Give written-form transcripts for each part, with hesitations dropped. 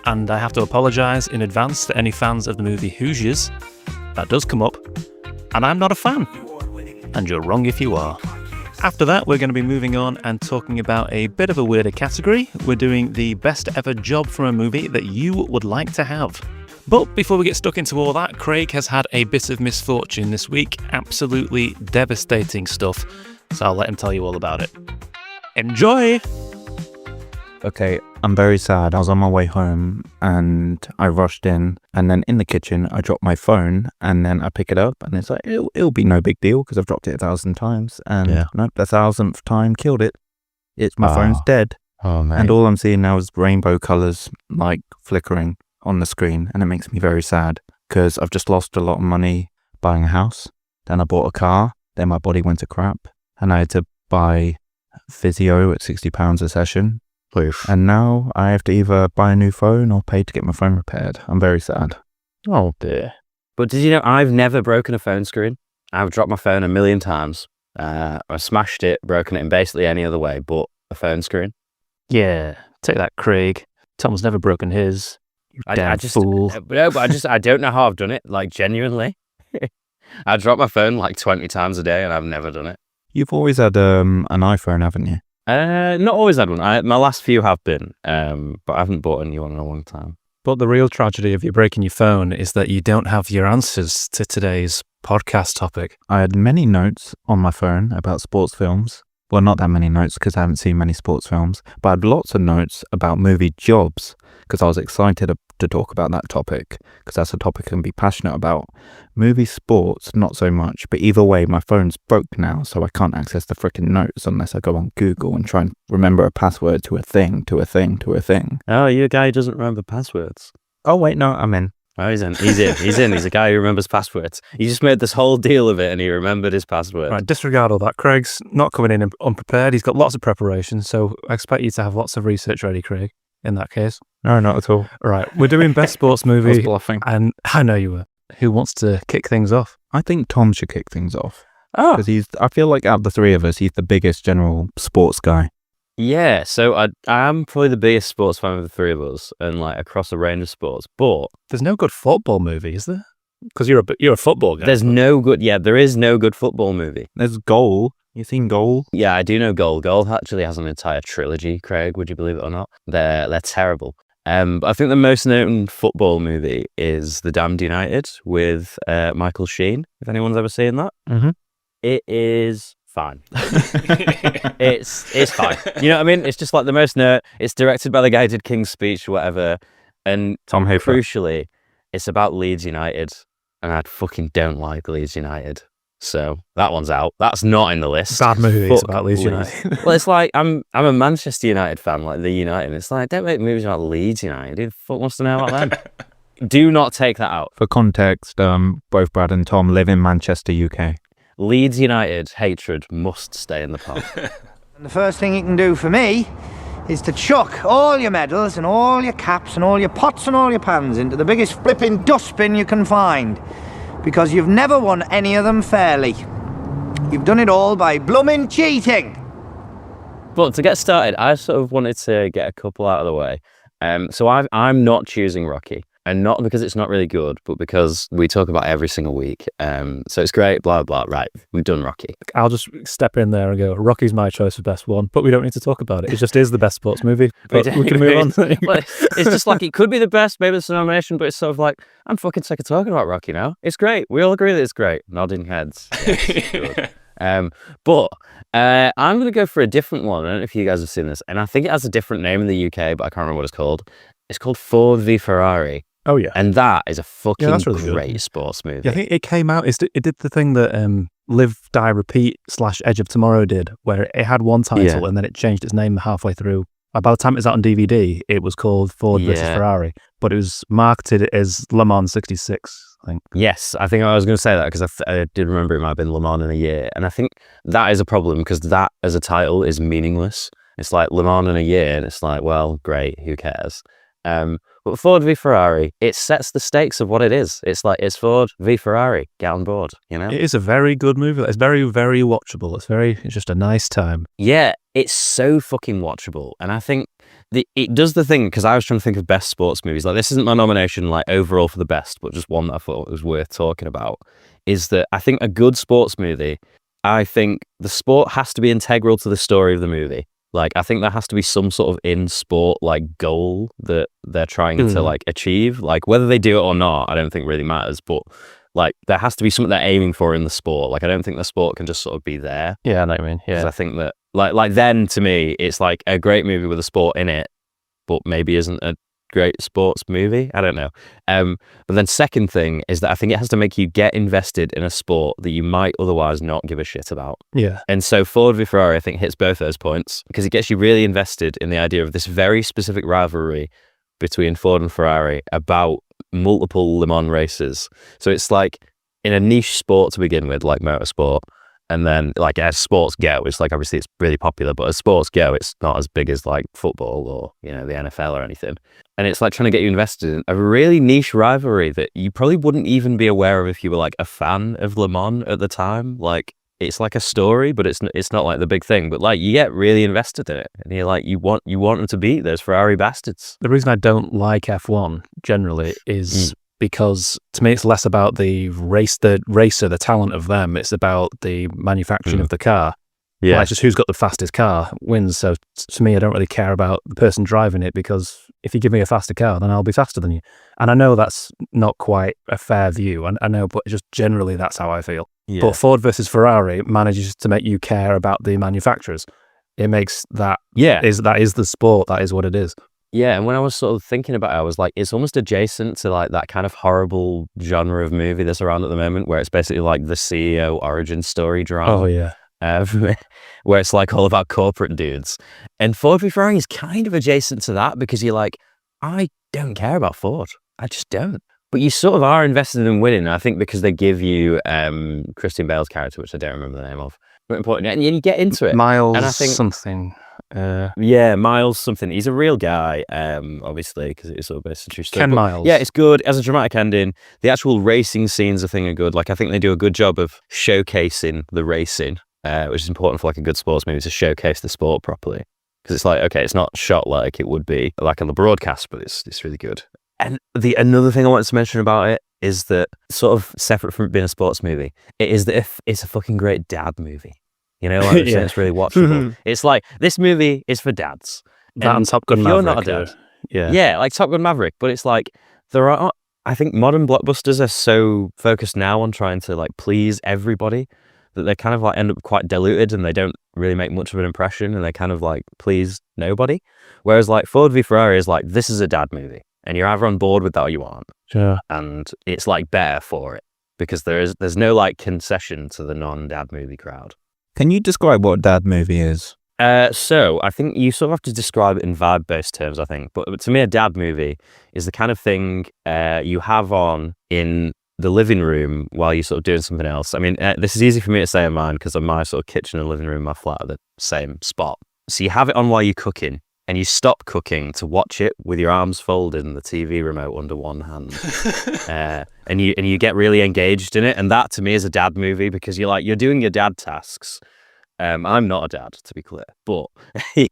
and I have to apologise in advance to any fans of the movie Hoosiers. That does come up, and I'm not a fan. And you're wrong if you are. After that, we're going to be moving on and talking about a bit of a weirder category. We're doing the best ever job from a movie that you would like to have. But before we get stuck into all that, Craig has had a bit of misfortune this week. Absolutely devastating stuff. So I'll let him tell you all about it. Enjoy! Okay, I'm very sad. I was on my way home and I rushed in, and then in the kitchen I dropped my phone, and then I pick it up and it's like, it'll be no big deal because I've dropped it 1,000 times, and nope, the 1,000th time killed it. My phone's dead. Oh man. And all I'm seeing now is rainbow colours like flickering on the screen, and it makes me very sad because I've just lost a lot of money buying a house. Then I bought a car, then my body went to crap, and I had to buy physio at £60 a session. Oof. And now I have to either buy a new phone or pay to get my phone repaired. I'm very sad. Oh dear. But did you know I've never broken a phone screen? I've dropped my phone a million times. I smashed it, broken it in basically any other way but a phone screen. Yeah, take that, Craig. Tom's never broken his. You damn fool. No, but I don't know how I've done it, like genuinely. I drop my phone like 20 times a day and I've never done it. You've always had an iPhone, haven't you? Not always had one. My last few have been, but I haven't bought a new one in a long time. But the real tragedy of you breaking your phone is that you don't have your answers to today's podcast topic. I had many notes on my phone about sports films. Well, not that many notes because I haven't seen many sports films, but I had lots of notes about movie jobs because I was excited to talk about that topic because that's a topic I can be passionate about. Movie sports, not so much, but either way, my phone's broke now, so I can't access the freaking notes unless I go on Google and try and remember a password to a thing, to a thing, to a thing. Oh, you're a guy who doesn't remember passwords. Oh, wait, no, I'm in. Oh, he's in. He's in. He's a guy who remembers passwords. He just made this whole deal of it and he remembered his password. Right, disregard all that. Craig's not coming in unprepared. He's got lots of preparation, so I expect you to have lots of research ready, Craig, in that case. No, not at all. Right, we're doing best sports movie. I was bluffing. And I know you were. Who wants to kick things off? I think Tom should kick things off. Oh. Because I feel like out of the three of us, he's the biggest general sports guy. Yeah, so I am probably the biggest sports fan of the three of us, and like across a range of sports. But there's no good football movie, is there? Because you're a football guy. There is no good football movie. There's Goal. You seen Goal? Yeah, I do know Goal. Goal actually has an entire trilogy, Craig. Would you believe it or not? They're terrible. But I think the most known football movie is The Damned United with Michael Sheen. If anyone's ever seen that, It is fine. It's fine. You know what I mean? It's just like the most nerd. It's directed by the guy who did King's Speech or whatever. And Tom Hafer. Crucially, it's about Leeds United. And I fucking don't like Leeds United. So that one's out. That's not in the list. Bad movie. It's about Leeds United. Well, it's like I'm a Manchester United fan, like the United. It's like, don't make movies about Leeds United. Who the fuck wants to know about them? Do not take that out. For context, both Brad and Tom live in Manchester, UK. Leeds United hatred must stay in the pub. And the first thing you can do for me is to chuck all your medals and all your caps and all your pots and all your pans into the biggest flipping dustbin you can find. Because you've never won any of them fairly. You've done it all by blooming cheating. But to get started, I sort of wanted to get a couple out of the way. So I'm not choosing Rocky. And not because it's not really good, but because we talk about it every single week. So it's great, blah, blah. Right, we've done Rocky. I'll just step in there and go, Rocky's my choice for best one, but we don't need to talk about it. It just is the best sports movie. But we can move on. Well, it's just like, it could be the best, maybe it's a nomination, but it's sort of like, I'm fucking sick of talking about Rocky now. It's great. We all agree that it's great. Nodding heads. Yes, good. But I'm going to go for a different one. I don't know if you guys have seen this. And I think it has a different name in the UK, but I can't remember what it's called. It's called Ford v Ferrari. Oh, yeah. And that is a fucking really great good sports movie. Yeah, I think it came out, it did the thing that Live, Die, Repeat / Edge of Tomorrow did, where it had one title and then it changed its name halfway through. By the time it was out on DVD, it was called Ford versus Ferrari, but it was marketed as Le Mans 66, I think. Yes, I think I was going to say that because I did remember it might have been Le Mans in a year. And I think that is a problem because that as a title is meaningless. It's like Le Mans in a year and it's like, well, great, who cares? But Ford v Ferrari, it sets the stakes of what it is. It's like, it's Ford v Ferrari. Get on board, you know? It is a very good movie. It's very, very watchable. It's just a nice time. Yeah, it's so fucking watchable. And I think it does the thing, because I was trying to think of best sports movies. Like, this isn't my nomination, like, overall for the best, but just one that I thought was worth talking about, is that I think a good sports movie, I think the sport has to be integral to the story of the movie. Like, I think there has to be some sort of in-sport, like, goal that they're trying to, like, achieve. Like, whether they do it or not, I don't think really matters. But, like, there has to be something they're aiming for in the sport. Like, I don't think the sport can just sort of be there. Yeah, I know what you mean. Because Yeah. I think that, like then, to me, it's like a great movie with a sport in it, but maybe isn't a great sports movie. I don't know. But then second thing is that I think it has to make you get invested in a sport that you might otherwise not give a shit about. Yeah. And so Ford v Ferrari, I think, hits both those points, because it gets you really invested in the idea of this very specific rivalry between Ford and Ferrari about multiple Le Mans races. So it's like in a niche sport to begin with, like motorsport. And then, like, as sports go, it's like, obviously it's really popular, but as sports go, it's not as big as like football or, you know, the NFL or anything. And it's like trying to get you invested in a really niche rivalry that you probably wouldn't even be aware of if you were like a fan of Le Mans at the time. Like, it's like a story, but it's not like the big thing. But like, you get really invested in it, and you're like, you want them to beat those Ferrari bastards. The reason I don't like F1 generally is because to me it's less about the racer, the talent of them. It's about the manufacturing of the car. Yeah. Like, it's just who's got the fastest car wins. So to me, I don't really care about the person driving it, because if you give me a faster car, then I'll be faster than you. And I know that's not quite a fair view. I know, but just generally that's how I feel. Yeah. But Ford versus Ferrari manages to make you care about the manufacturers. It makes that Yeah. that is the sport. That is what it is. Yeah, and when I was sort of thinking about it, I was like, it's almost adjacent to like that kind of horrible genre of movie that's around at the moment, where it's basically like the CEO origin story drama. Oh yeah. Where it's like all about corporate dudes. And Ford v Ferrari is kind of adjacent to that, because you're like, I don't care about Ford. I just don't. But you sort of are invested in winning, I think, because they give you Christian Bale's character, which I don't remember the name of. But important, and you get into it. Miles And I think- something. Yeah, Miles something. He's a real guy, obviously, because it's sort of based on true story. Ken But Miles. yeah, it's good. As a dramatic ending, the actual racing scenes, I think, are good. Like, I think they do a good job of showcasing the racing, which is important for like a good sports movie, to showcase the sport properly. Because it's like, okay, it's not shot like it would be like on the broadcast, but it's really good. And another thing I wanted to mention about it is that, sort of separate from it being a sports movie, it is that if it's a fucking great dad movie. You know, like I was saying, it's really watchable. It's like, this movie is for dads. That and Top Gun if Maverick. you're not a dad, Yeah. yeah, like Top Gun Maverick, but it's like, I think modern blockbusters are so focused now on trying to like please everybody that they kind of like end up quite diluted, and they don't really make much of an impression, and they kind of like please nobody. Whereas like Ford v Ferrari is like, this is a dad movie, and you're either on board with that or you aren't. Sure. And it's like better for it, because there's no like concession to the non-dad movie crowd. Can you describe what a dad movie is? So I think you sort of have to describe it in vibe-based terms, I think. But to me, a dad movie is the kind of thing you have on in the living room while you're sort of doing something else. I mean, this is easy for me to say in mine, because my sort of kitchen and living room, my flat are the same spot. So you have it on while you're cooking, and you stop cooking to watch it with your arms folded and the TV remote under one hand. And you get really engaged in it. And that to me is a dad movie, because you're doing your dad tasks. I'm not a dad, to be clear, but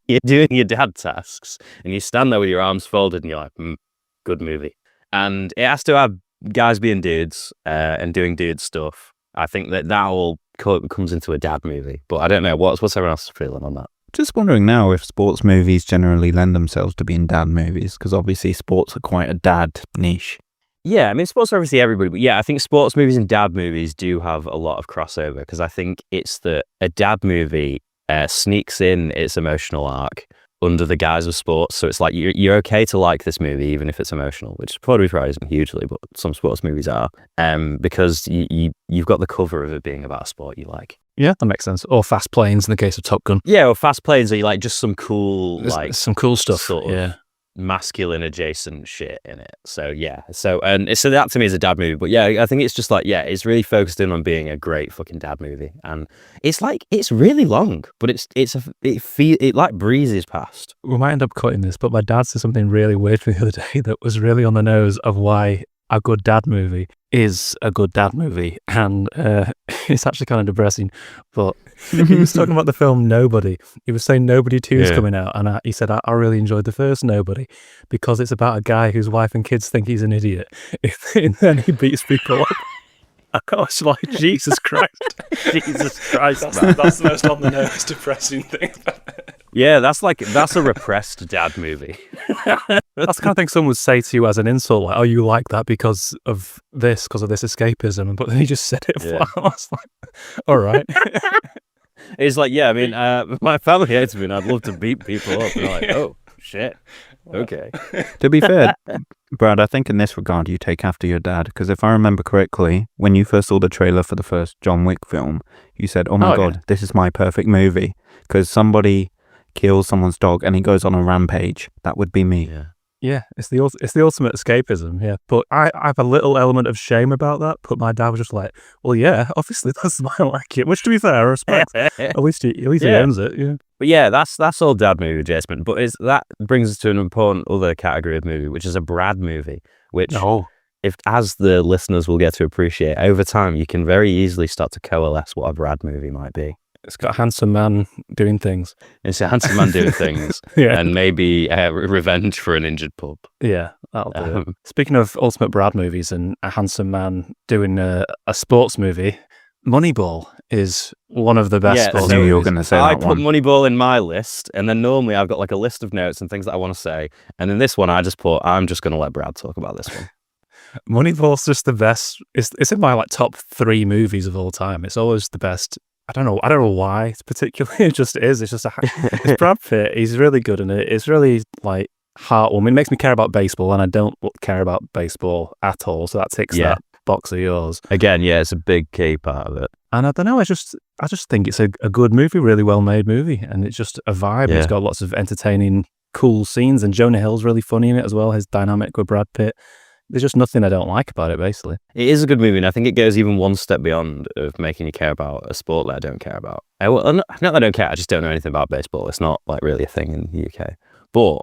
you're doing your dad tasks, and you stand there with your arms folded, and you're like, good movie. And it has to have guys being dudes and doing dude stuff. I think that all comes into a dad movie. But I don't know, what's everyone else's feeling on that? Just wondering now if sports movies generally lend themselves to being dad movies, because obviously sports are quite a dad niche. Yeah, I mean, sports are obviously everybody, but yeah, I think sports movies and dad movies do have a lot of crossover, because I think it's that a dad movie sneaks in its emotional arc under the guise of sports. So it's like, you're okay to like this movie even if it's emotional, which probably isn't hugely, but some sports movies are, because you've got the cover of it being about a sport you like. Yeah, that makes sense. Or fast planes in the case of Top Gun. Yeah, or fast planes are like just some cool, There's like some cool stuff. sort of Yeah. masculine adjacent shit in it. So yeah, so that to me is a dad movie. But yeah, I think it's just like, yeah, it's really focused in on being a great fucking dad movie, and it's like it's really long, but it like breezes past. We might end up cutting this, but my dad said something really weird to me the other day that was really on the nose of why a good dad movie is a good dad movie, and it's actually kind of depressing. But he was talking about the film Nobody. He was saying Nobody 2 is coming out, and he said, I really enjoyed the first Nobody because it's about a guy whose wife and kids think he's an idiot, and then he beats people up. I was like, Jesus Christ. Jesus Christ, That's the most on the nose depressing thing. Yeah, that's a repressed dad movie. That's the kind of thing someone would say to you as an insult, like, oh, you like that because of this escapism. But then he just said it flat. I was like, all right. It's like, yeah, I mean, if my family hates me and I'd love to beat people up. And I'm like, oh, shit. Okay. To be fair, Brad, I think in this regard you take after your dad, because if I remember correctly, when you first saw the trailer for the first John Wick film, you said, oh my God, this is my perfect movie, because somebody kills someone's dog and he goes on a rampage. That would be me. Yeah, it's the ultimate escapism, yeah. But I have a little element of shame about that, but my dad was just like, well, yeah, obviously that's why I like it, which to be fair, I respect. At least he owns it, yeah. But yeah, that's all dad movie adjustment. But that brings us to an important other category of movie, which is a Brad movie, which, if as the listeners will get to appreciate, over time you can very easily start to coalesce what a Brad movie might be. It's got a handsome man doing things. It's a handsome man doing things, and maybe revenge for an injured pup. Yeah, that'll do it. Speaking of ultimate Brad movies and a handsome man doing a sports movie, Moneyball is one of the best sports movies. I knew you were going to say that one. I put Moneyball in my list, and then normally I've got like a list of notes and things that I want to say, and in this one I just put, I'm just going to let Brad talk about this one. Moneyball's just the best. It's in my like top 3 movies of all time. It's always the best. I don't know why it's particularly. It just is. It's just it's Brad Pitt. He's really good in it. It's really like heartwarming. It makes me care about baseball, and I don't care about baseball at all. So that ticks that box of yours. Again, yeah, it's a big key part of it. And I don't know. I just think it's a good movie, really well made movie, and it's just a vibe. Yeah. It's got lots of entertaining, cool scenes, and Jonah Hill's really funny in it as well. His dynamic with Brad Pitt. There's just nothing I don't like about it, basically. It is a good movie, and I think it goes even one step beyond of making you care about a sport that I don't care about. Not that I don't care, I just don't know anything about baseball. It's not like really a thing in the UK. But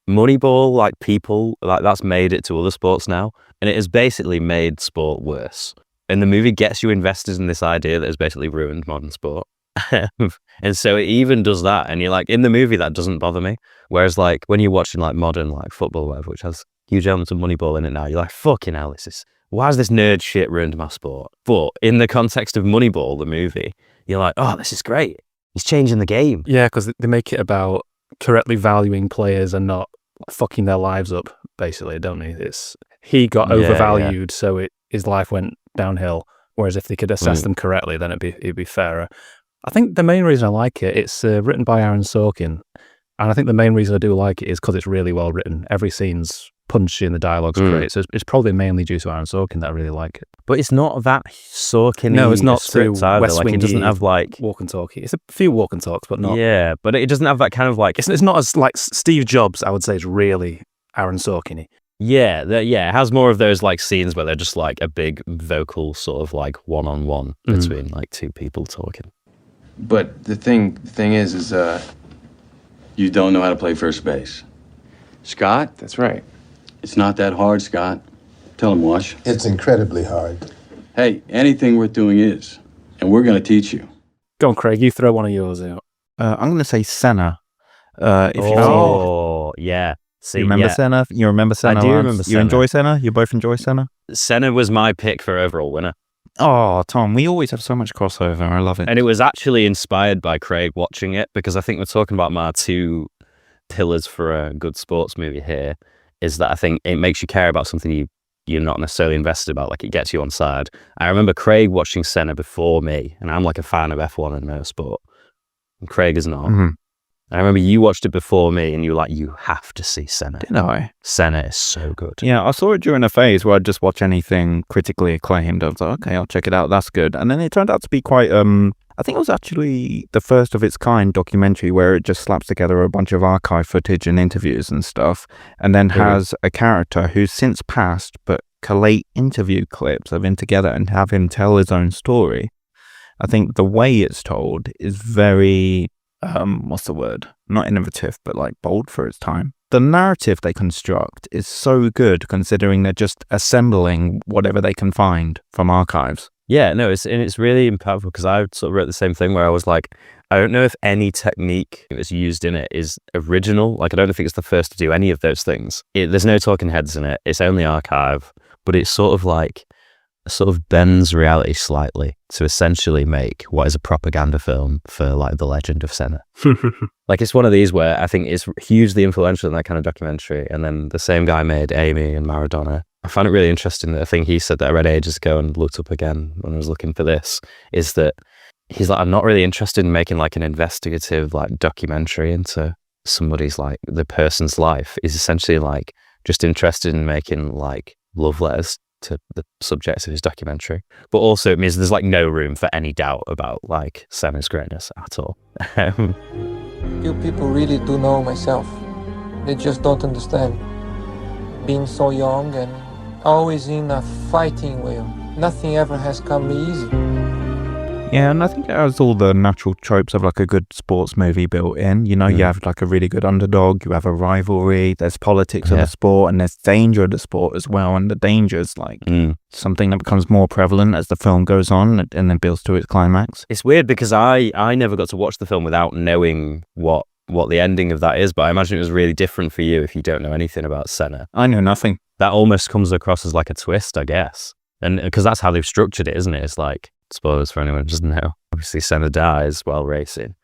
Moneyball, like people, like that's made it to other sports now, and it has basically made sport worse. And the movie gets you invested in this idea that has basically ruined modern sport. And so it even does that, and you're like, in the movie that doesn't bother me. Whereas like when you're watching like modern like football or whatever, which has huge elements of Moneyball in it now, you're like, fucking hell, why has this nerd shit ruined my sport? But in the context of Moneyball, the movie, you're like, oh, this is great. He's changing the game. Yeah, because they make it about correctly valuing players and not fucking their lives up, basically, don't they? He got overvalued, so his life went downhill. Whereas if they could assess them correctly, then it'd be fairer. I think the main reason I like it, it's written by Aaron Sorkin, and I think the main reason I do like it is because it's really well written. Every scene's punchy and the dialogue's great, so it's probably mainly due to Aaron Sorkin that I really like it. But it's not that Sorkin. No, it's not too West Wing. It doesn't have like walk and talk. It's a few walk and talks, but not. Yeah, but it doesn't have that kind of like. It's not as like Steve Jobs. I would say is really Aaron Sorkin-y. Yeah, it has more of those like scenes where they're just like a big vocal sort of like one-on-one between like two people talking. But the thing is you don't know how to play first base. Scott? That's right. It's not that hard, Scott. Tell him, Wash. It's incredibly hard. Hey, anything worth doing is. And we're going to teach you. Go on, Craig. You throw one of yours out. I'm going to say Senna. Yeah. See, you remember Senna? You remember Senna? I do remember Senna. You enjoy Senna? You both enjoy Senna? Senna was my pick for overall winner. Oh, Tom, we always have so much crossover. I love it. And it was actually inspired by Craig watching it, because I think we're talking about my 2 pillars for a good sports movie here, is that I think it makes you care about something you're not necessarily invested about, like it gets you on side. I remember Craig watching Senna before me, and I'm like a fan of F1 and motorsport, and Craig is not. Mm-hmm. I remember you watched it before me, and you were like, you have to see Senna. Didn't I? Senna is so good. Yeah, I saw it during a phase where I'd just watch anything critically acclaimed. I was like, okay, I'll check it out. That's good. And then it turned out to be quite I think it was actually the first of its kind documentary where it just slaps together a bunch of archive footage and interviews and stuff, and then has a character who's since passed, but collate interview clips of him together and have him tell his own story. I think the way it's told is very, what's the word? Not innovative, but like bold for its time. The narrative they construct is so good considering they're just assembling whatever they can find from archives. Yeah, no, it's really impactful because I sort of wrote the same thing where I was like, I don't know if any technique that's used in it is original. Like, I don't think it's the first to do any of those things. There's no talking heads in it. It's only archive, but it's sort of bends reality slightly to essentially make what is a propaganda film for like the legend of Senna. Like, it's one of these where I think it's hugely influential in that kind of documentary. And then the same guy made Amy and Maradona. I found it really interesting that a thing he said that I read ages ago and looked up again when I was looking for this is that he's like, I'm not really interested in making like an investigative like documentary into somebody's like the person's life. He's essentially like just interested in making like love letters to the subject of his documentary. But also it means there's like no room for any doubt about like Senna's greatness at all. You people really do know myself. They just don't understand. Being so young and always in a fighting will. Nothing ever has come easy. Yeah, and I think it has all the natural tropes of like a good sports movie built in. You know, you have like a really good underdog, you have a rivalry, there's politics of the sport, and there's danger of the sport as well. And the danger is like something that becomes more prevalent as the film goes on and then builds to its climax. It's weird because I never got to watch the film without knowing what the ending of that is, but I imagine it was really different for you if you don't know anything about Senna. I know nothing. That almost comes across as like a twist, I guess. And because that's how they've structured it, isn't it? It's like, spoilers for anyone who doesn't know. Obviously, Senna dies while racing.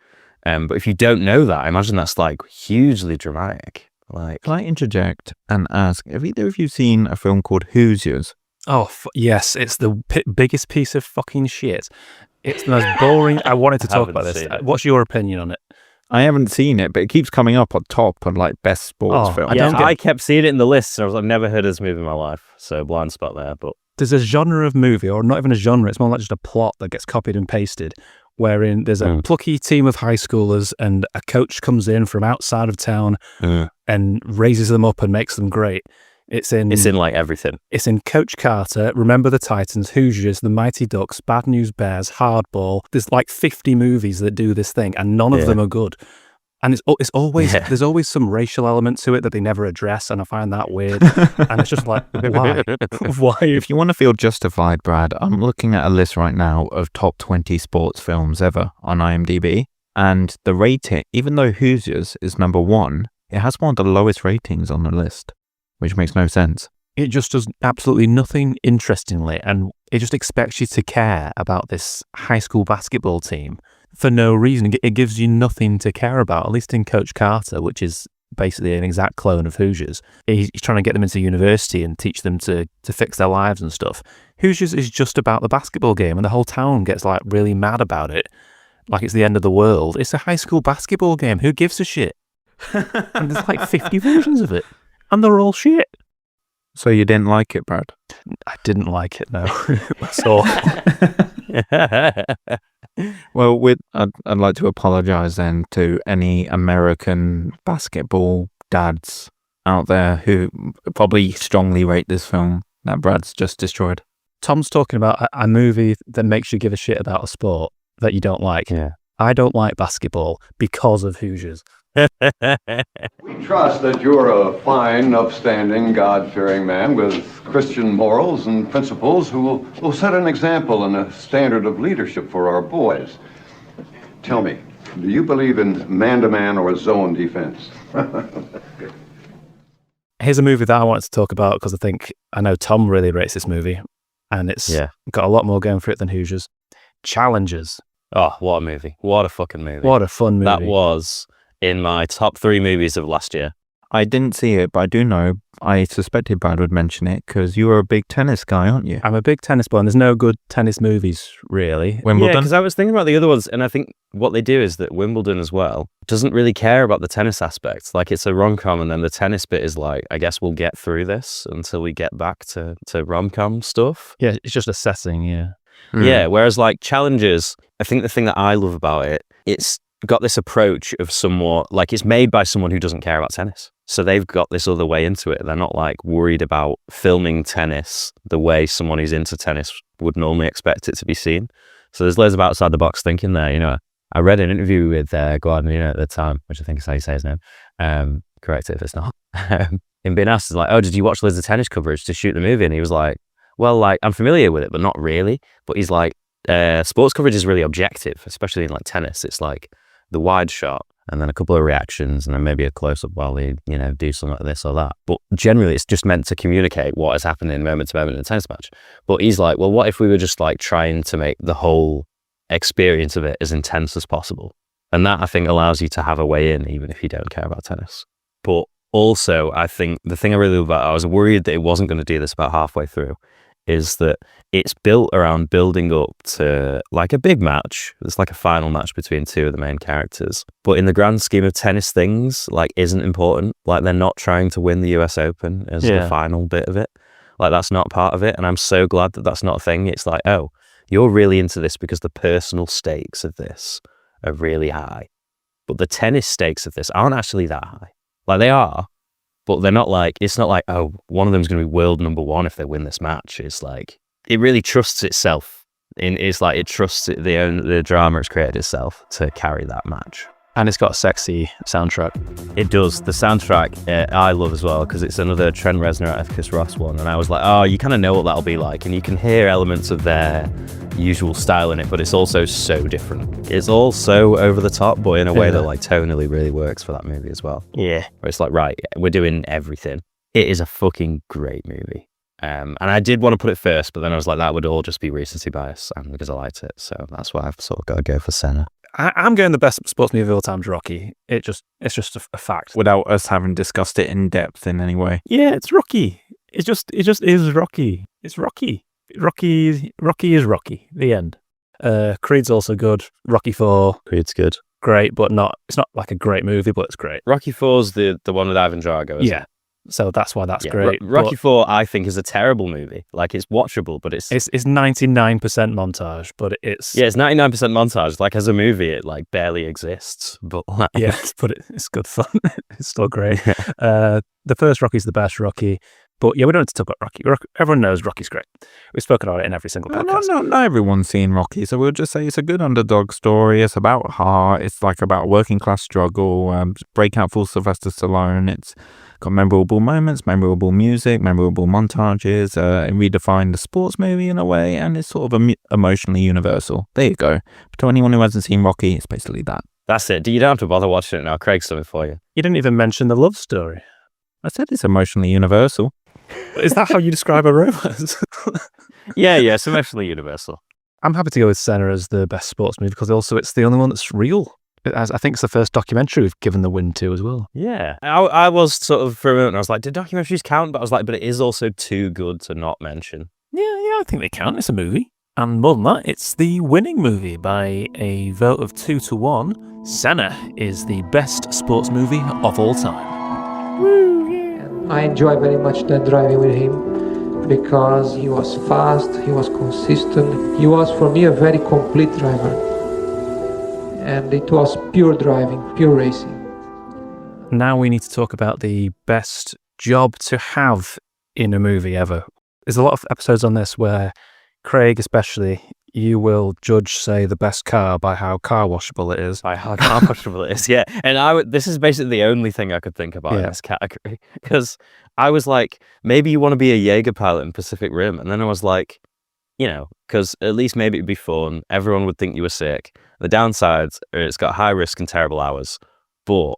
But if you don't know that, I imagine that's like hugely dramatic. Like, Can I interject and ask, have either of you seen a film called Hoosiers? Oh, yes, it's the biggest piece of fucking shit. It's the most boring. I wanted to talk about this. seen it. What's your opinion on it? I haven't seen it, but it keeps coming up on top on like best sports film. I kept seeing it in the list, and I was like, I've never heard of this movie in my life. So blind spot there, but There's a genre of movie, or not even a genre, it's more like just a plot that gets copied and pasted, wherein there's a plucky team of high schoolers and a coach comes in from outside of town and raises them up and makes them great. It's in like everything. It's in Coach Carter, Remember the Titans, Hoosiers, The Mighty Ducks, Bad News Bears, Hardball. There's like 50 movies that do this thing, and none of them are good. And it's always there's always some racial element to it that they never address, and I find that weird. And it's just like, why? Why? If you want to feel justified, Brad, I'm looking at a list right now of top 20 sports films ever on IMDb, and the rating, even though Hoosiers is number 1, it has one of the lowest ratings on the list, which makes no sense. It just does absolutely nothing interestingly, and it just expects you to care about this high school basketball team for no reason. It gives you nothing to care about, at least in Coach Carter, which is basically an exact clone of Hoosiers. He's trying to get them into university and teach them to fix their lives and stuff. Hoosiers is just about the basketball game, and the whole town gets like really mad about it, like it's the end of the world. It's a high school basketball game. Who gives a shit? And there's like 50 versions of it, and they're all shit. So you didn't like it, Brad? I didn't like it, no. That's all. Well, I'd like to apologize then to any American basketball dads out there who probably strongly rate this film that Brad's just destroyed. Tom's talking about a movie that makes you give a shit about a sport that you don't like. Yeah. I don't like basketball because of Hoosiers. We trust that you're a fine, upstanding, God-fearing man with Christian morals and principles who will set an example and a standard of leadership for our boys. Tell me, do you believe in man-to-man or zone defense? Here's a movie that I wanted to talk about because I know Tom really rates this movie, and it's got a lot more going for it than Hoosiers. Challengers. Oh, what a movie. What a fucking movie. What a fun movie. That was in my top 3 movies of last year. I didn't see it, but I do know. I suspected Brad would mention it because you are a big tennis guy, aren't you? I'm a big tennis boy, and there's no good tennis movies, really. Wimbledon? Yeah, because I was thinking about the other ones, and I think what they do is that Wimbledon as well doesn't really care about the tennis aspect. Like, it's a rom-com, and then the tennis bit is like, I guess we'll get through this until we get back to rom-com stuff. Yeah, it's just assessing, yeah. Yeah, whereas like Challengers, I think the thing that I love about it, it's got this approach of somewhat like it's made by someone who doesn't care about tennis. So they've got this other way into it. They're not like worried about filming tennis the way someone who's into tennis would normally expect it to be seen. So there's loads of outside the box thinking there. You know, I read an interview with Guadagnino at the time, which I think is how you say his name. Correct it if it's not. Him being asked, like, oh, did you watch loads of tennis coverage to shoot the movie? And he was like, well, like, I'm familiar with it, but not really. But he's like, sports coverage is really objective, especially in like tennis. It's like the wide shot and then a couple of reactions and then maybe a close-up while they, you know, do something like this or that. But generally, it's just meant to communicate what is happening moment to moment in a tennis match. But he's like, well, what if we were just like trying to make the whole experience of it as intense as possible? And that, I think, allows you to have a way in, even if you don't care about tennis. But also, I think the thing I really love about it, I was worried that it wasn't going to do this about halfway through, is that it's built around building up to like a big match. It's like a final match between two of the main characters. But in the grand scheme of tennis, things like isn't important. Like they're not trying to win the US Open as the final bit of it. Like that's not part of it. And I'm so glad that that's not a thing. It's like, oh, you're really into this because the personal stakes of this are really high. But the tennis stakes of this aren't actually that high. Like they are, but they're not like, it's not like, oh, one of them's going to be world number one if they win this match. It's like, it really trusts itself. It's like, it trusts the drama it's created itself to carry that match. And it's got a sexy soundtrack. It does. The soundtrack I love as well, because it's another Trent Reznor, Atticus Ross one. And I was like, oh, you kind of know what that'll be like. And you can hear elements of their usual style in it, but it's also so different. It's all so over the top, but in a way that like tonally really works for that movie as well. Yeah. Where it's like, right, we're doing everything. It is a fucking great movie. And I did want to put it first, but then I was like, that would all just be recency bias, and because I liked it. So that's why I've sort of got to go for Senna. I'm going the best sports movie of all time, Rocky. It's just a fact. Without us having discussed it in depth in any way. Yeah, it's Rocky. It just is Rocky. It's Rocky. Rocky is Rocky. The end. Creed's also good. Rocky 4. Creed's good. Great, but it's not like a great movie, but it's great. Rocky 4's the one with Ivan Drago, isn't it? So that's why that's great. Rocky 4, I think, is a terrible movie. Like, it's watchable, but it's 99% montage, but it's... Yeah, it's 99% montage. Like, as a movie, it, like, barely exists. But, like... Yeah, but it's good fun. It's still great. The first Rocky's the best Rocky. But yeah, we don't have to talk about Rocky. Everyone knows Rocky's great. We've spoken about it in every single podcast. Not everyone's seen Rocky, so we'll just say it's a good underdog story. It's about heart. It's like about working class struggle. Breakout for Sylvester Stallone. It's got memorable moments, memorable music, memorable montages. It redefined the sports movie in a way, and it's sort of emotionally universal. There you go. To anyone who hasn't seen Rocky, it's basically that. That's it. You don't have to bother watching it now. Craig's done it for you. You didn't even mention the love story. I said it's emotionally universal. Is that how you describe a romance? Yeah, it's emotionally universal. I'm happy to go with Senna as the best sports movie because also it's the only one that's real. I think it's the first documentary we've given the win to as well. Yeah. I was sort of, for a moment, I was like, did documentaries count? But I was like, but it is also too good to not mention. Yeah, I think they count. It's a movie. And more than that, it's the winning movie by a vote of 2-1. Senna is the best sports movie of all time. Woo, yeah. I enjoy very much that driving with him because he was fast, he was consistent. He was, for me, a very complete driver. And it was pure driving, pure racing. Now we need to talk about the best job to have in a movie ever. There's a lot of episodes on this where Craig, especially, you will judge, say, the best car by how car washable it is. By how car washable it is, yeah. And this is basically the only thing I could think about in this category. Because I was like, maybe you want to be a Jaeger pilot in Pacific Rim. And then I was like, you know, because at least maybe it'd be fun. Everyone would think you were sick. The downsides are it's got high risk and terrible hours. But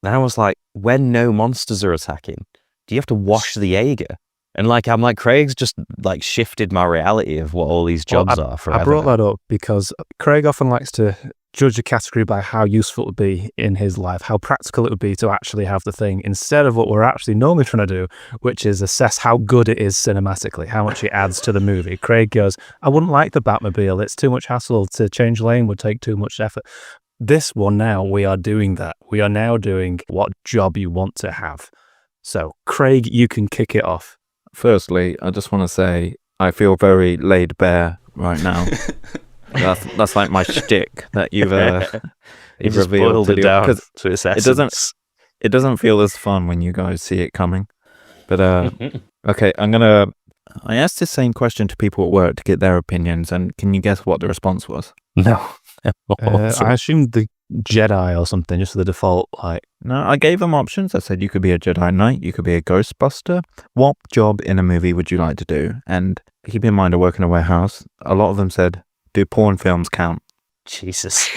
then I was like, when no monsters are attacking, do you have to wash the Jaeger? And like, I'm like, Craig's just like shifted my reality of what all these jobs are forever. I brought that up because Craig often likes to judge a category by how useful it would be in his life, how practical it would be to actually have the thing, instead of what we're actually normally trying to do, which is assess how good it is cinematically, how much it adds to the movie. Craig goes, I wouldn't like the Batmobile. It's too much hassle. To change lane would take too much effort. This one now, we are doing that. We are now doing what job you want to have. So, Craig, you can kick it off. Firstly, I just want to say I feel very laid bare right now. That's like my shtick that you've He just revealed boiled to it the- down 'cause to its it essence. doesn't feel as fun when you guys see it coming. But okay, I asked the same question to people at work to get their opinions, and can you guess what the response was? No. I assumed the Jedi or something, just the default, like, No, I gave them options. I said you could be a Jedi Knight, you could be a Ghostbuster. What job in a movie would you like to do? And keep in mind, I work in a warehouse. A lot of them said, "Do porn films count?" Jesus.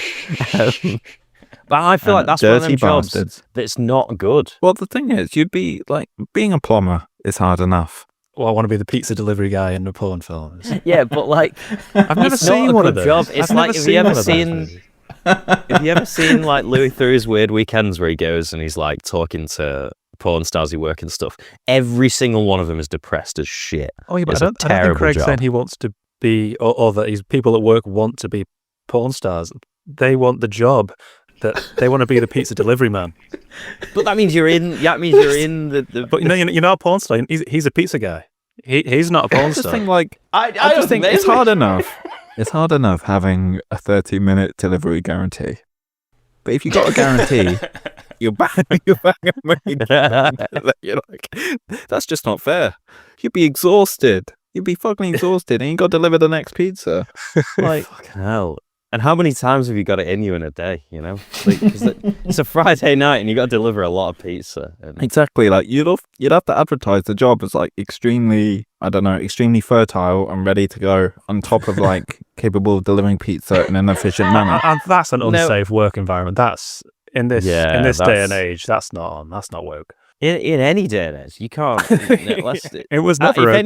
But I feel like And that's one of them dirty jobs bastards. that's not good. Well, the thing is, you'd be like being a plumber is hard enough. well, I want to be the pizza delivery guy in the porn films. Yeah, but like, I've never it's not seen a one of good those. job. It's I've like, never have you ever one of those seen? movies. Have you ever seen like Louis Theroux's Weird Weekends where he goes and he's like talking to porn stars who work and stuff? Every single one of them is depressed as shit. Oh, yeah, but It's I a don't think terrible Craig's job. saying he wants to be, or that he's people at work want to be porn stars. They want the job. That they want to be the pizza delivery man. But that means you're in. Yeah, that means you're in the. But you're not a porn star. He's a pizza guy. He's not a porn I just star. think like I just think it's hard enough. It's hard enough having a 30-minute delivery guarantee. But if you got a guarantee, you're back you're like, that's just not fair. You'd be exhausted. You'd be fucking exhausted, and you got to deliver the next pizza. Like, Fucking hell. And how many times have you got it in you in a day? You know, like, 'cause it's a Friday night and you got to deliver a lot of pizza. And exactly. Like you'd have to advertise the job as like extremely, I don't know, extremely fertile and ready to go. On top of like capable of delivering pizza in an efficient manner. and that's an No. unsafe work environment. That's in this day and age. That's not on. That's not woke. in any day and age, you can't. It was never if okay.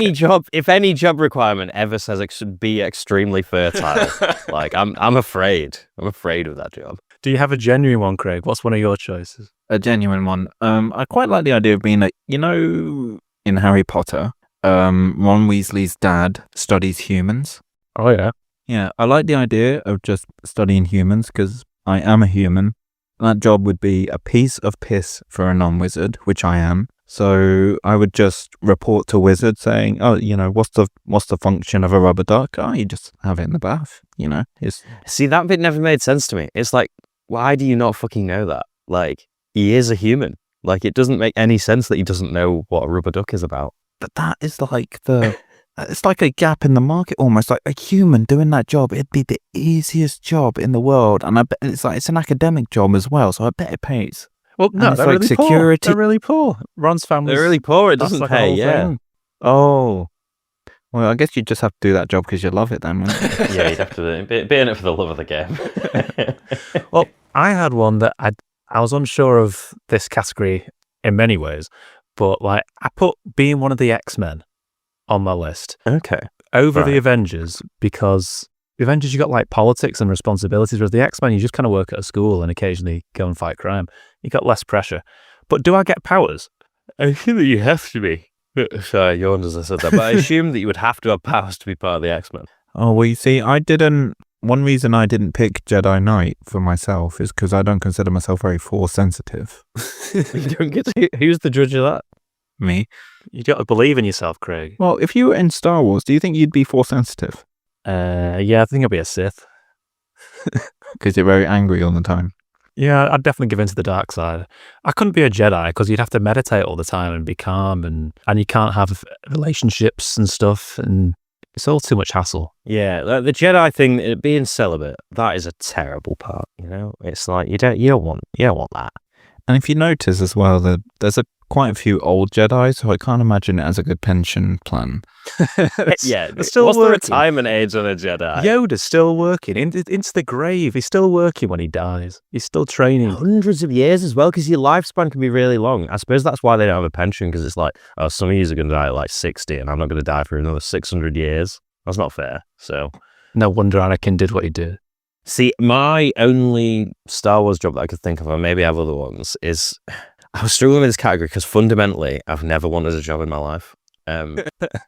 any job requirement ever says it should be extremely fertile, like I'm afraid. I'm afraid of that job. Do you have a genuine one, Craig? What's one of your choices? A genuine one. I quite like the idea of being in Harry Potter, Ron Weasley's dad studies humans. Oh yeah. Yeah, I like the idea of just studying humans because I am a human. That job would be a piece of piss for a non-wizard, which I am. So I would just report to wizard saying, "Oh, what's the function of a rubber duck? Oh, you just have it in the bath. It's See, that bit never made sense to me. It's like, why do you not fucking know that? Like, he is a human. Like, it doesn't make any sense that he doesn't know what a rubber duck is about. But that is like it's like a gap in the market almost. Like a human doing that job, it'd be the easiest job in the world. And I bet it's an academic job as well, so I bet it pays. Well, no, it's they're like really poor. security. They're really poor. Ron's family. They're really poor. It that's doesn't like a pay. whole Yeah. thing. Oh. Well, I guess you just have to do that job because you love it then, wouldn't you? Yeah, you'd have to be in it for the love of the game. Well, I had one that I was unsure of this category in many ways, but like I put being one of the X-Men on my list Okay. over Right. the Avengers because the Avengers you got like politics and responsibilities, whereas the X-Men you just kind of work at a school and occasionally go and fight crime. You got less pressure. But do I get powers? I assume that you have to be. Sorry, yawned as I said that, but I assume that you would have to have powers to be part of the X-Men. Oh, well, you see, one reason I didn't pick Jedi Knight for myself is because I don't consider myself very force sensitive. You don't get to, who's the judge of that? Me. You got to believe in yourself, Craig. Well, if you were in Star Wars, do you think you'd be force sensitive? Yeah, I think I'll be a Sith. Because you're very angry all the time. Yeah, I'd definitely give in to the dark side. I couldn't be a Jedi because you'd have to meditate all the time and be calm and you can't have relationships and stuff and it's all too much hassle. Yeah, the Jedi thing, being celibate, that is a terrible part. It's like you don't want that. And if you notice as well that there's quite a few old Jedi, so I can't imagine it as a good pension plan. Yeah, it's still what's the working. retirement age on a Jedi? Yoda's still working into the grave. He's still working when he dies. He's still training. Hundreds of years as well, because your lifespan can be really long. I suppose that's why they don't have a pension, because it's like, oh, some of you are going to die at like 60, and I'm not going to die for another 600 years. That's not fair. So, No wonder Anakin did what he did. see, my only Star Wars job that I could think of, and maybe I have other ones, is I was struggling with this category because fundamentally, I've never wanted a job in my life. I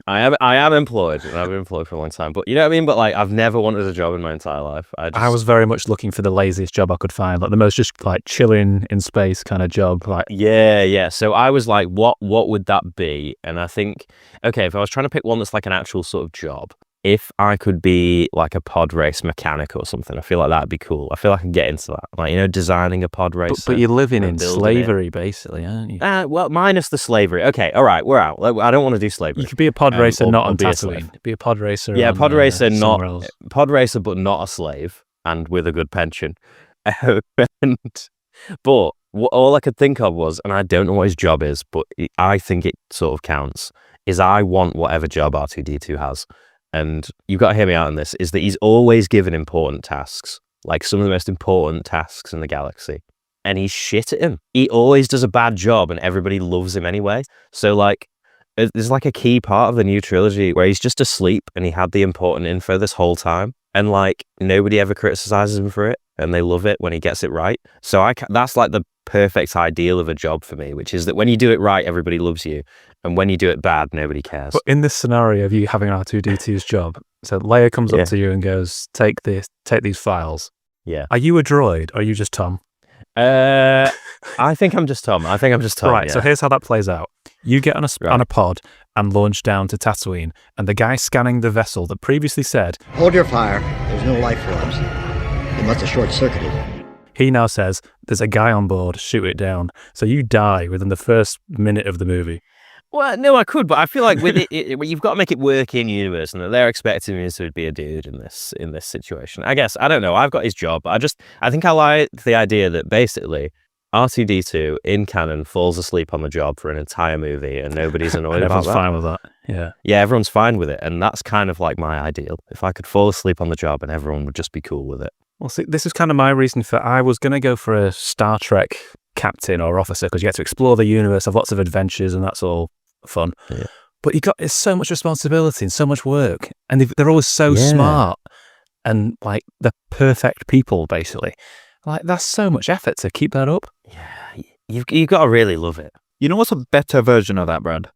am employed, and I've been employed for a long time, but you know what I mean? But like, I've never wanted a job in my entire life. I was very much looking for the laziest job I could find, like the most just like chilling in space kind of job. Like, Yeah. So I was like, what would that be? And I think, okay, if I was trying to pick one that's like an actual sort of job, if I could be like a pod race mechanic or something, I feel like that'd be cool. I feel like I can get into that. Like, you know, designing a pod racer. But you're living in building slavery, basically, aren't you? Well, minus the slavery. Okay, all right, we're out. I don't want to do slavery. You could be a pod racer, or- not or on be a Tatooine. slave. Be a pod racer. Yeah, on, pod racer, somewhere else. pod racer, but not a slave, and with a good pension. But all I could think of was, and I don't know what his job is, but I think it sort of counts, is I want whatever job R2-D2 has. And you've got to hear me out on this, is that he's always given important tasks, like some of the most important tasks in the galaxy. And he's shit at him. He always does a bad job and everybody loves him anyway. So like, there's like a key part of the new trilogy where he's just asleep and he had the important info this whole time. And like, nobody ever criticizes him for it. And they love it when he gets it right. So that's like the perfect ideal of a job for me, which is that when you do it right, everybody loves you. And when you do it bad, nobody cares. But in this scenario of you having R2-D2's job, so Leia comes up to you and goes, take these files. Yeah. Are you a droid or are you just Tom? I think I'm just Tom. Right, yeah. so here's how that plays out. You get on a pod and launch down to Tatooine, and the guy scanning the vessel that previously said, "Hold your fire. There's no life forms. It must have short-circuited." he now says, there's a guy on board, shoot it down. So you die within the first minute of the movie. Well, no, I could, but I feel like with it, you've got to make it work in universe, and that they're expecting me to be a dude in this situation. I guess I don't know. I've got his job. I think I like the idea that basically R2-D2 in canon falls asleep on the job for an entire movie, and nobody's annoyed about that. Everyone's fine with that. Yeah, everyone's fine with it, and that's kind of like my ideal. If I could fall asleep on the job, and everyone would just be cool with it. Well, see, this is kind of my reason for. I was going to go for a Star Trek captain or officer because you get to explore the universe, have lots of adventures, and that's all fun. Yeah. But it's so much responsibility and so much work, and they're always so smart and like the perfect people, basically. Like that's so much effort to keep that up. Yeah, you've got to really love it. You know what's a better version of that, Brad?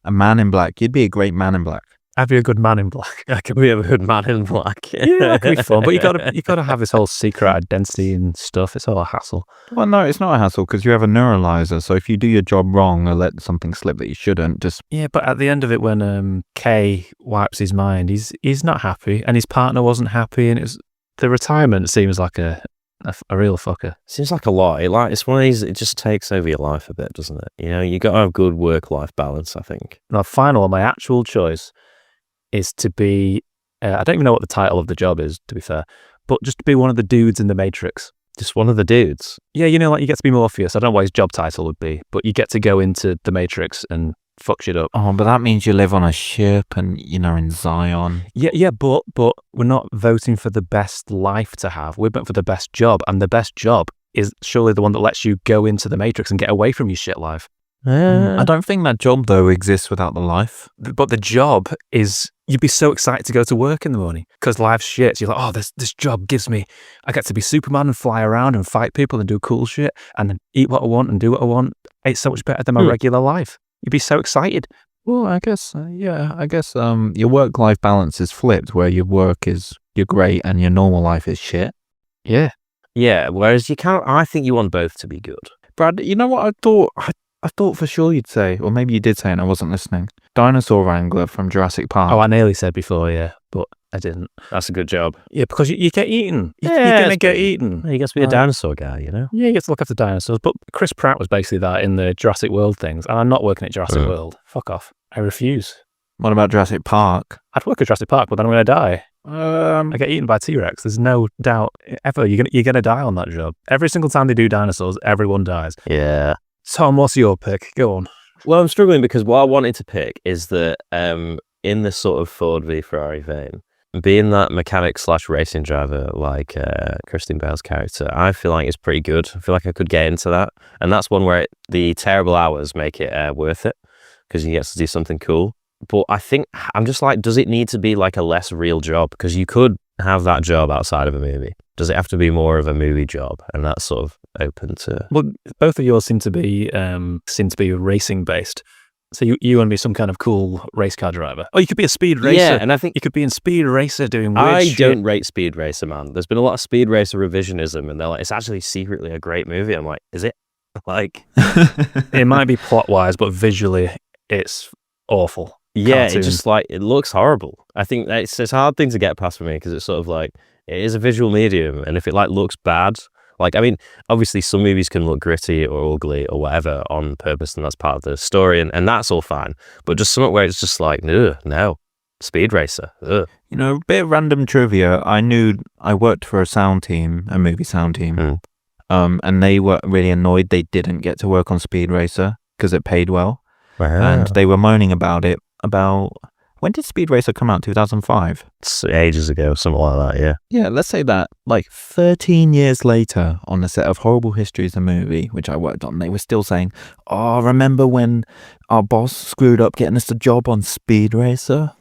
A Man in Black. You'd be a great Man in Black. I'd be a good Man in Black. I could be a good Man in Black. Yeah, that could be fun. But you got to have this whole secret identity and stuff. It's all a hassle. Well, no, it's not a hassle because you have a neuralizer. So if you do your job wrong or let something slip that you shouldn't, just... Yeah, but at the end of it, when Kay wipes his mind, he's not happy, and his partner wasn't happy, and the retirement seems like a real fucker. Seems like a lot. It's one of these. It just takes over your life a bit, doesn't it? You know, you got to have good work-life balance, I think. Now, my actual choice is to be. I don't even know what the title of the job is, to be fair, but just to be one of the dudes in the Matrix. Just one of the dudes. Yeah, you know, like you get to be Morpheus. I don't know what his job title would be, but you get to go into the Matrix and fuck shit up. Oh, but that means you live on a ship and, in Zion. Yeah, but we're not voting for the best life to have. We're voting for the best job, and the best job is surely the one that lets you go into the Matrix and get away from your shit life. I don't think that job, though, exists without the life. But the job is, you'd be so excited to go to work in the morning because life's shit. So you're like, oh, this job gives me, I get to be Superman and fly around and fight people and do cool shit and then eat what I want and do what I want. It's so much better than my regular life. You'd be so excited. Well, I guess, your work-life balance is flipped, where your work is you're great and your normal life is shit. Yeah. Yeah, whereas I think you want both to be good. Brad, you know what I thought? I thought for sure you'd say, or maybe you did say and I wasn't listening. Dinosaur Wrangler from Jurassic Park. Oh, I nearly said before, yeah, but I didn't. That's a good job. Yeah, because you get eaten. You're Yeah, going to it's get pretty- eaten. You get to be a dinosaur guy, you know? Yeah, you get to look after dinosaurs. But Chris Pratt was basically that in the Jurassic World things. And I'm not working at Jurassic World. Fuck off. I refuse. What about Jurassic Park? I'd work at Jurassic Park, but then I'm going to die. I get eaten by T-Rex. There's no doubt ever you're gonna die on that job. Every single time they do dinosaurs, everyone dies. Yeah. Tom, what's your pick? Go on. Well, I'm struggling because what I wanted to pick is that in this sort of Ford v Ferrari vein, being that mechanic / racing driver like Christine Bale's character, I feel like it's pretty good. I feel like I could get into that. And that's one where the terrible hours make it worth it because you get to do something cool. But I think I'm just like, does it need to be like a less real job? Because you could have that job outside of a movie. Does it have to be more of a movie job? And that's sort of open to... Well, both of yours seem to be racing based. So you want to be some kind of cool race car driver. Oh, you could be a speed racer. Yeah, and I think... You could be in Speed Racer doing weird I shit. don't rate Speed Racer, man. There's been a lot of Speed Racer revisionism, and they're like, it's actually secretly a great movie. I'm like, is it? Like... It might be plot-wise, but visually, it's awful. Yeah, cartoon. it just like it looks horrible. I think it's a hard thing to get past for me because it's sort of like it is a visual medium, and if it like looks bad, like I mean, obviously some movies can look gritty or ugly or whatever on purpose, and that's part of the story, and that's all fine. But just something where it's just like, ugh, no, Speed Racer. Ugh. You know, a bit of random trivia. I knew I worked for a sound team, a movie sound team, and they were really annoyed they didn't get to work on Speed Racer because it paid well, and they were moaning about it. About when did Speed Racer come out? 2005. It's ages ago, something like that. Yeah. Yeah, let's say that. Like 13 years later, on the set of Horrible Histories, the movie, which I worked on, they were still saying, "Oh, remember when our boss screwed up getting us a job on Speed Racer?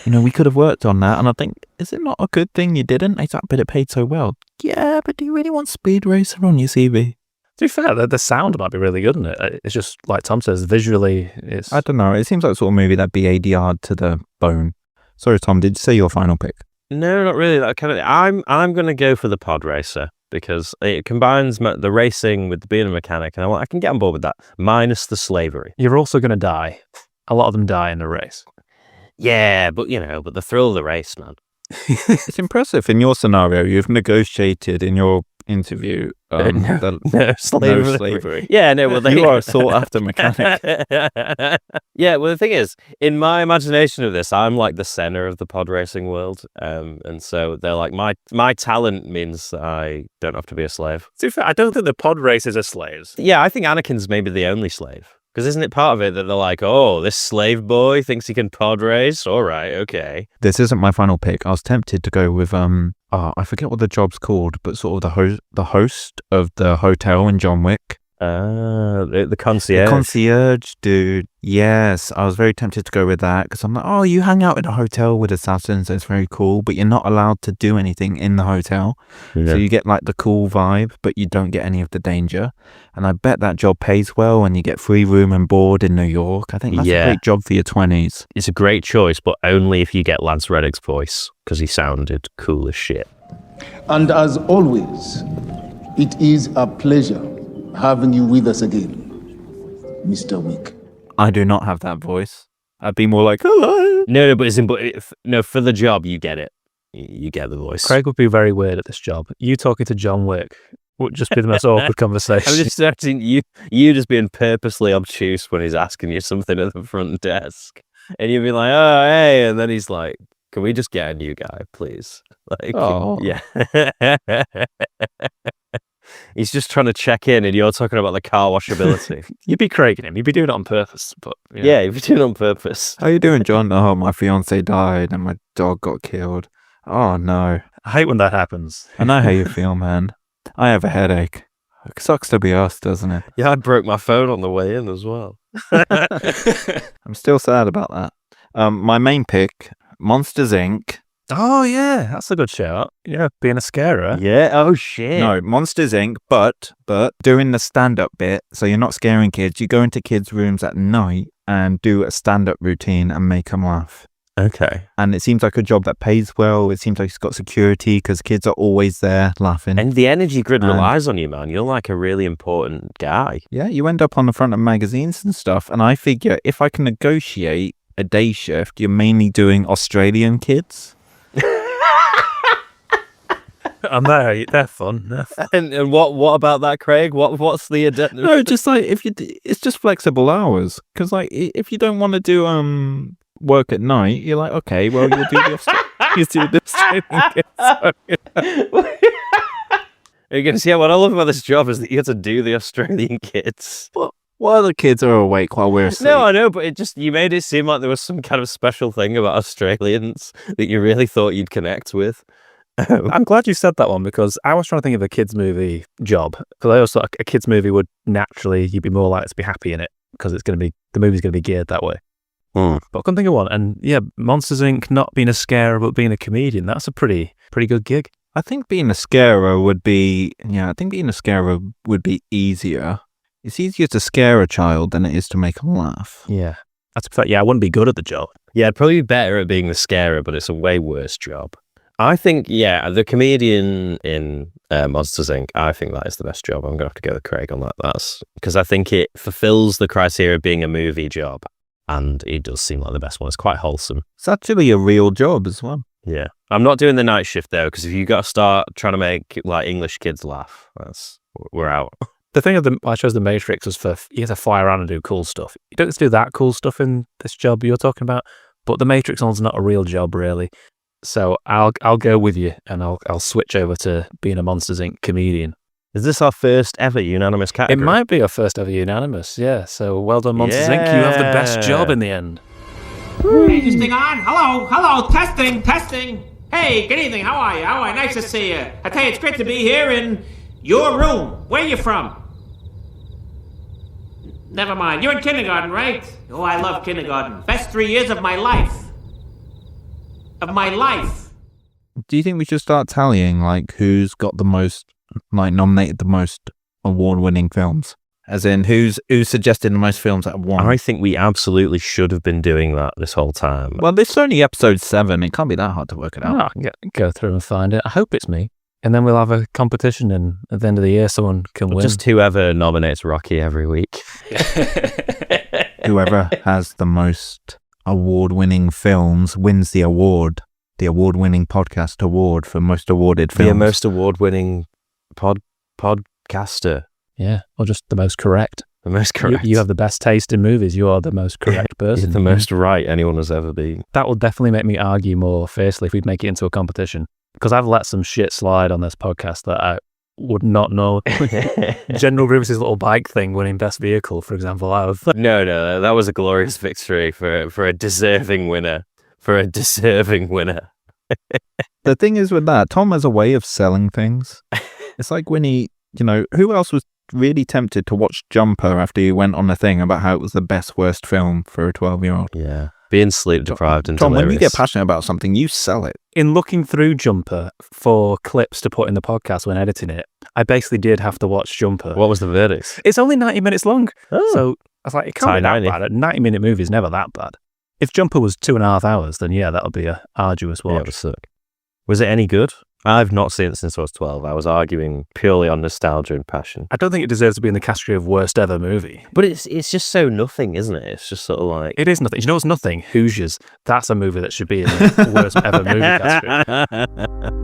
You know, we could have worked on that." And I think, is it not a good thing you didn't? It's like, but it paid so well. Yeah, but do you really want Speed Racer on your CV? To be fair, the sound might be really good in it. It's just like Tom says, visually, it's. I don't know. It seems like the sort of movie that'd be ADR'd to the bone. Sorry, Tom. Did you say your final pick? No, not really. That kind of. I'm going to go for the Pod Racer because it combines the racing with being a mechanic, and I can get on board with that, minus the slavery. You're also going to die. A lot of them die in a race. Yeah, but but the thrill of the race, man. It's impressive. In your scenario, you've negotiated in your interview no slavery. Yeah, no. Well, you are a sought after mechanic. Yeah. Well, the thing is, in my imagination of this, I'm like the center of the pod racing world, and so they're like my talent means that I don't have to be a slave. To be fair, I don't think the pod racers are slaves. Yeah, I think Anakin's maybe the only slave. Because isn't it part of it that they're like, oh, this slave boy thinks he can pod race? All right, okay. This isn't my final pick. I was tempted to go with I forget what the job's called, but sort of the host of the hotel in John Wick. The concierge. The concierge, dude. Yes, I was very tempted to go with that because I'm like, oh, you hang out in a hotel with assassins, that's very cool, but you're not allowed to do anything in the hotel. Yeah. So you get like the cool vibe, but you don't get any of the danger. And I bet that job pays well and you get free room and board in New York. I think that's a great job for your 20s. It's a great choice, but only if you get Lance Reddick's voice because he sounded cool as shit. And as always, it is a pleasure having you with us again, Mr. Wick. I do not have that voice. I'd be more like, hello. No, but for the job, you get it. You get the voice. Craig would be very weird at this job. You talking to John Wick would just be the most awkward conversation. I'm just starting you just being purposely obtuse when he's asking you something at the front desk, and you'd be like, "Oh, hey," and then he's like, "Can we just get a new guy, please?" Like, yeah. He's just trying to check in, and you're talking about the car washability. You'd be cragging him. You'd be doing it on purpose. But yeah, you'd be doing it on purpose. How you doing, John? Oh, my fiance died, and my dog got killed. Oh no, I hate when that happens. I know how you feel, man. I have a headache. It sucks to be us, doesn't it? Yeah, I broke my phone on the way in as well. I'm still sad about that. My main pick, Monsters, Inc. Oh, yeah, that's a good shout. Yeah, being a scarer. Yeah, oh shit. No, Monsters, Inc., but doing the stand-up bit, so you're not scaring kids. You go into kids' rooms at night and do a stand-up routine and make them laugh. Okay. And it seems like a job that pays well. It seems like it's got security because kids are always there laughing. And the energy grid relies on you, man. You're like a really important guy. Yeah, you end up on the front of magazines and stuff. And I figure if I can negotiate a day shift, you're mainly doing Australian kids. And they're fun. And what about that, Craig? What's the addendum? No, just like it's just flexible hours. Because like if you don't want to do work at night, you're like, okay, well you'll do the Australian kids. You're gonna see what I love about this job is that you get to do the Australian kids. While the kids are awake while we're asleep. No, I know, but you made it seem like there was some kind of special thing about Australians that you really thought you'd connect with. I'm glad you said that one because I was trying to think of a kids movie job. Because I also thought a kids movie would naturally you'd be more likely to be happy in it because the movie's going to be geared that way. But I couldn't think of one. And yeah, Monsters, Inc. not being a scarer but being a comedian, that's a pretty good gig. I think being a scarer would be easier. It's easier to scare a child than it is to make them laugh. Yeah. That's fact. Yeah, I wouldn't be good at the job. Yeah, I'd probably be better at being the scarer, but it's a way worse job. I think, the comedian in Monsters, Inc., I think that is the best job. I'm going to have to go with Craig on that. That's because I think it fulfills the criteria of being a movie job. and it does seem like the best one. It's quite wholesome. It's actually a real job as well. Yeah. I'm not doing the night shift though, because if you got to start trying to make like English kids laugh, we're out. The thing of I chose The Matrix was for you get to fly around and do cool stuff. You don't get to do that cool stuff in this job you're talking about, but The Matrix one's not a real job really. So I'll go with you, and I'll switch over to being a Monsters Inc. comedian. Is this our first ever unanimous category? It might be our first ever unanimous, yeah. So well done, Monsters Inc. You have the best job in the end. Hey, is this thing on? Hello, testing. Hey, good evening, how are you? Nice to see you. I tell you, it's great to be here in your room. Where are you from? Never mind, you're in kindergarten, right? Oh, I love kindergarten. Best 3 years of my life. Do you think we should start tallying like who's got the most, like nominated the most award-winning films? As in who's suggested the most films that have won? I think we absolutely should have been doing that this whole time. Well, this is only episode 7. It can't be that hard to work it out. I can go through and find it. I hope it's me. And then we'll have a competition, and at the end of the year, someone can win. Just whoever nominates Rocky every week. Whoever has the most award-winning films wins the award. The award-winning podcast award for most awarded films. The most award-winning podcaster. Yeah, or just the most correct. The most correct. You have the best taste in movies. You are the most correct person. You're the most right anyone has ever been. That will definitely make me argue more fiercely if we'd make it into a competition. Because I've let some shit slide on this podcast that I would not know. General Grievous' little bike thing winning best vehicle, for example. No, that was a glorious victory for a deserving winner. The thing is with that, Tom has a way of selling things. It's like when who else was really tempted to watch Jumper after he went on a thing about how it was the worst film for a 12-year-old? Yeah. Being sleep deprived and Tom, delirious. when you get passionate about something, you sell it. In looking through Jumper for clips to put in the podcast when editing it, I basically did have to watch Jumper. What was the verdict? It's only 90 minutes long. Oh. So I was like, it can't be that bad. A 90-minute movie is never that bad. If Jumper was 2.5 hours, then yeah, that would be a arduous watch. Yeah, it was sick. Was it any good? I've not seen it since I was 12. I was arguing purely on nostalgia and passion. I don't think it deserves to be in the category of worst ever movie. But it's just so nothing, isn't it? It's just sort of like... It is nothing. You know what's nothing? Hoosiers. That's a movie that should be in the worst ever movie category.